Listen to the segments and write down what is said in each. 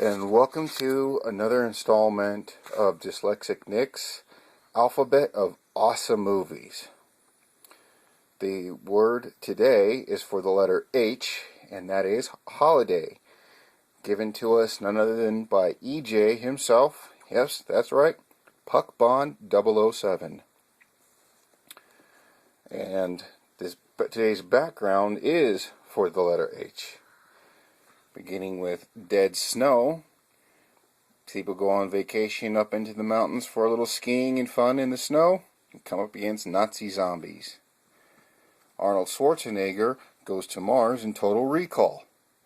and welcome to another installment of Dyslexic Nick's Alphabet of Awesome Movies. The word today is for the letter H, and that is holiday, given to us none other than by EJ himself. Yes, that's right, Puck Bond 007. And today's background is for the letter H. Beginning with dead snow. People go on vacation up into the mountains for a little skiing and fun in the snow and come up against Nazi zombies. Arnold Schwarzenegger goes to Mars in Total Recall.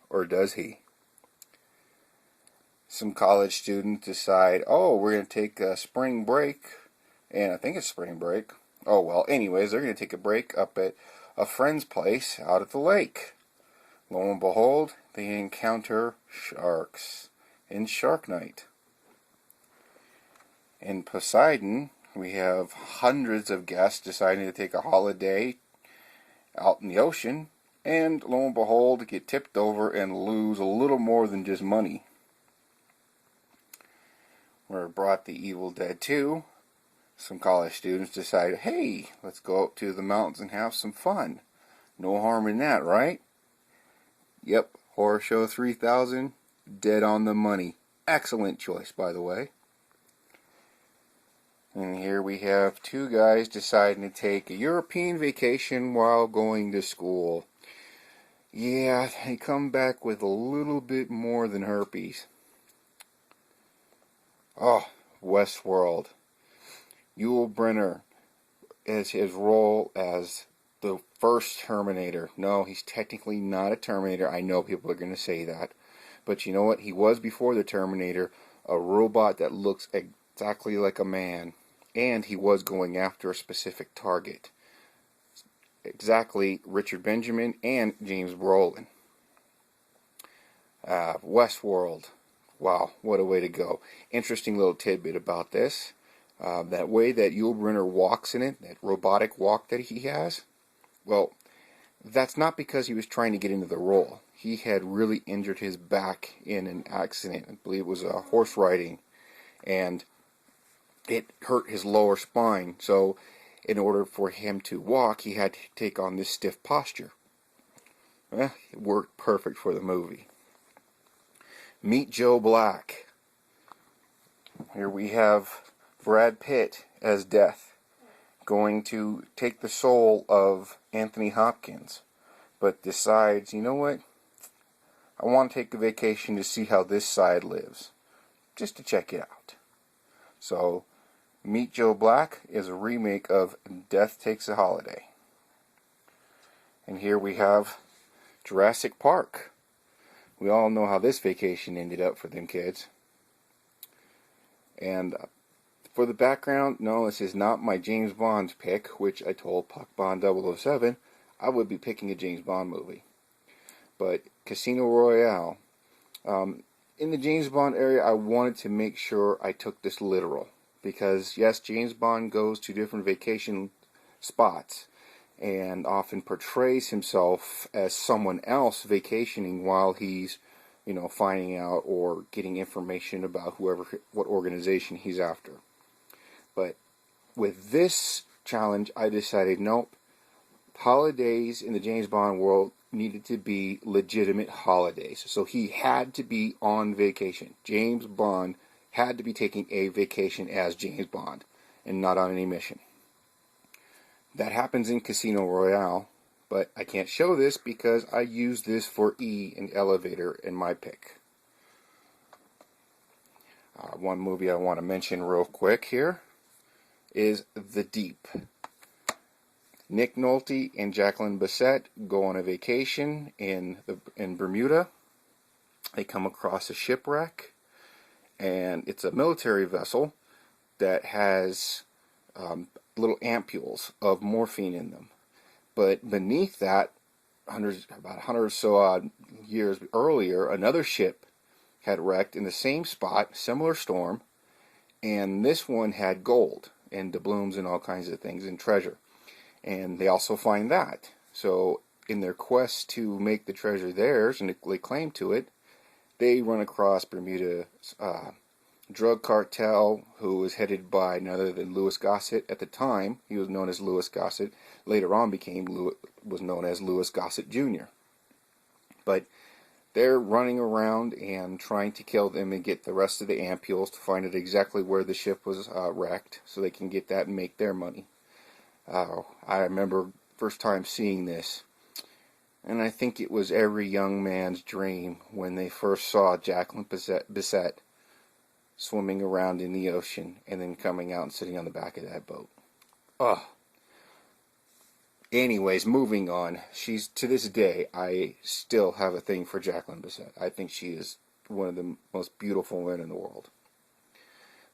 Or does he? Some college students decide, we're going to take a spring break. And I think it's spring break. Oh, well, anyways, they're going to take a break up at a friend's place out at the lake. Lo and behold, they encounter sharks in Shark Night. In Poseidon, we have hundreds of guests deciding to take a holiday out in the ocean, and lo and behold, get tipped over and lose a little more than just money. We're brought the Evil Dead 2. Some college students decide, hey, let's go out to the mountains and have some fun. No harm in that, right? Yep, Horror Show 3000, dead on the money. Excellent choice, by the way. And here we have two guys deciding to take a European vacation while going to school. Yeah, they come back with a little bit more than herpes. Oh, Westworld. Yul Brynner as his role as the first Terminator. No, he's technically not a Terminator. I know people are going to say that. But you know what? He was before the Terminator a robot that looks exactly like a man. And he was going after a specific target. Exactly Richard Benjamin and James Brolin. Westworld. Wow, what a way to go. Interesting little tidbit about this. That way that Yul Brynner walks in it, that robotic walk that he has, well, that's not because he was trying to get into the role. He had really injured his back in an accident. I believe it was horse riding, and it hurt his lower spine. So in order for him to walk, he had to take on this stiff posture. It worked perfect for the movie. Meet Joe Black. Here we have Brad Pitt as Death, going to take the soul of Anthony Hopkins, but decides, you know what, I want to take a vacation to see how this side lives, just to check it out. So, Meet Joe Black is a remake of Death Takes a Holiday. And here we have Jurassic Park. We all know how this vacation ended up for them kids. And for the background, no, this is not my James Bond pick, which I told Puck Bond 007 I would be picking a James Bond movie. But Casino Royale, in the James Bond area, I wanted to make sure I took this literal. Because, yes, James Bond goes to different vacation spots and often portrays himself as someone else vacationing while he's, finding out or getting information about what organization he's after. But with this challenge, I decided, nope, holidays in the James Bond world needed to be legitimate holidays. So he had to be on vacation. James Bond had to be taking a vacation as James Bond and not on any mission. That happens in Casino Royale, but I can't show this because I use this for E and Elevator in my pick. One movie I want to mention real quick here is The Deep. Nick Nolte and Jacqueline Bisset go on a vacation in Bermuda. They come across a shipwreck, and it's a military vessel that has little ampules of morphine in them. But beneath that, about 100 or so odd years earlier, another ship had wrecked in the same spot, similar storm, and this one had gold and doubloons and all kinds of things and treasure. And they also find that. So in their quest to make the treasure theirs and lay claim to it, they run across Bermuda's drug cartel, who was headed by none other than Louis Gossett. At the time, he was known as Louis Gossett. Later on, was known as Louis Gossett Jr. But they're running around and trying to kill them and get the rest of the ampules to find out exactly where the ship was wrecked, so they can get that and make their money. I remember first time seeing this, and I think it was every young man's dream when they first saw Jacqueline Bisset swimming around in the ocean and then coming out and sitting on the back of that boat. Ugh. Anyways, moving on. She's, to this day, I still have a thing for Jacqueline Bisset. I think she is one of the most beautiful women in the world.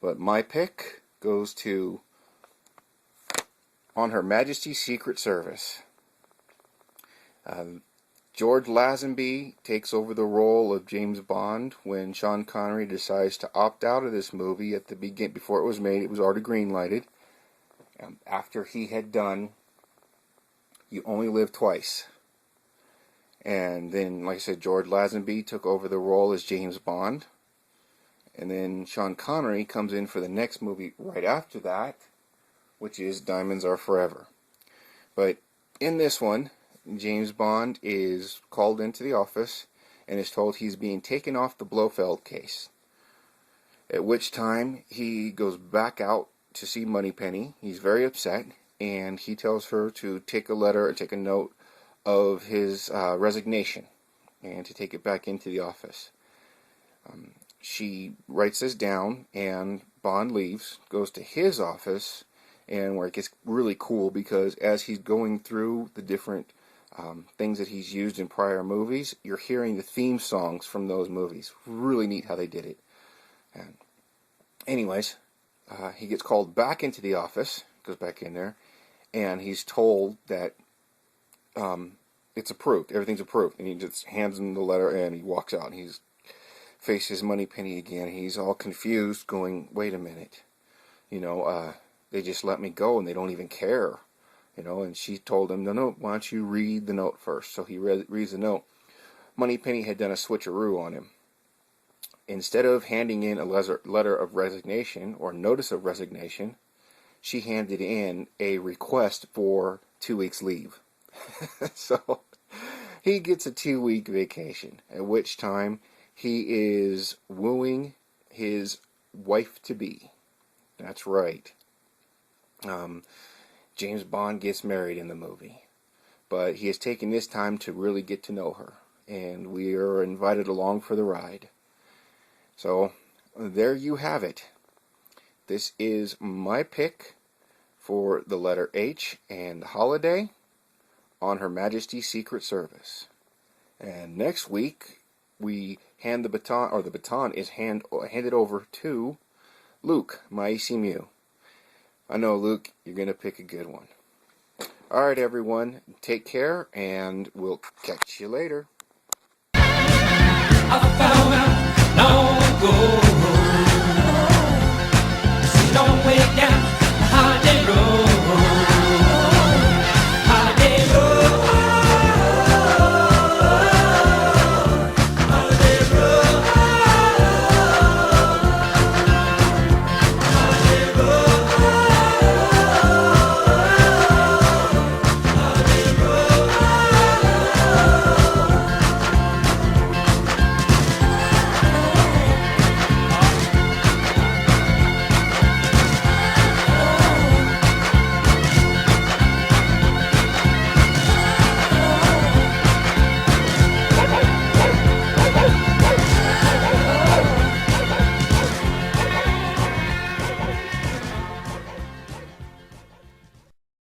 But my pick goes to On Her Majesty's Secret Service. George Lazenby takes over the role of James Bond when Sean Connery decides to opt out of this movie at the beginning. Before it was made, it was already green-lighted. After he had done You Only Live Twice. And then, like I said, George Lazenby took over the role as James Bond. And then Sean Connery comes in for the next movie right after that, which is Diamonds Are Forever. But in this one, James Bond is called into the office and is told he's being taken off the Blofeld case. At which time he goes back out to see Moneypenny. He's very upset, and he tells her to take a letter or take a note of his resignation and to take it back into the office. She writes this down, and Bond leaves, goes to his office, and where it gets really cool because as he's going through the different things that he's used in prior movies, you're hearing the theme songs from those movies. Really neat how they did it. And anyways, he gets called back into the office, goes back in there, and he's told that it's approved, everything's approved, and he just hands him the letter and he walks out and he's faces Moneypenny again. He's all confused, going, wait a minute, they just let me go and they don't even care. And she told him, no, why don't you read the note first? So he reads the note. Moneypenny had done a switcheroo on him. Instead of handing in a letter of resignation or notice of resignation, she handed in a request for 2 weeks leave. So he gets a 2-week vacation, at which time he is wooing his wife-to-be. That's right. James Bond gets married in the movie, but he has taken this time to really get to know her, and we are invited along for the ride. So there you have it. This is my pick for the letter H and Holiday, On Her Majesty's Secret Service. And next week we hand the baton, or the baton is handed over to Luke, my ECMU. I know, Luke, you're going to pick a good one. Alright, everyone, take care, and we'll catch you later. I found out long ago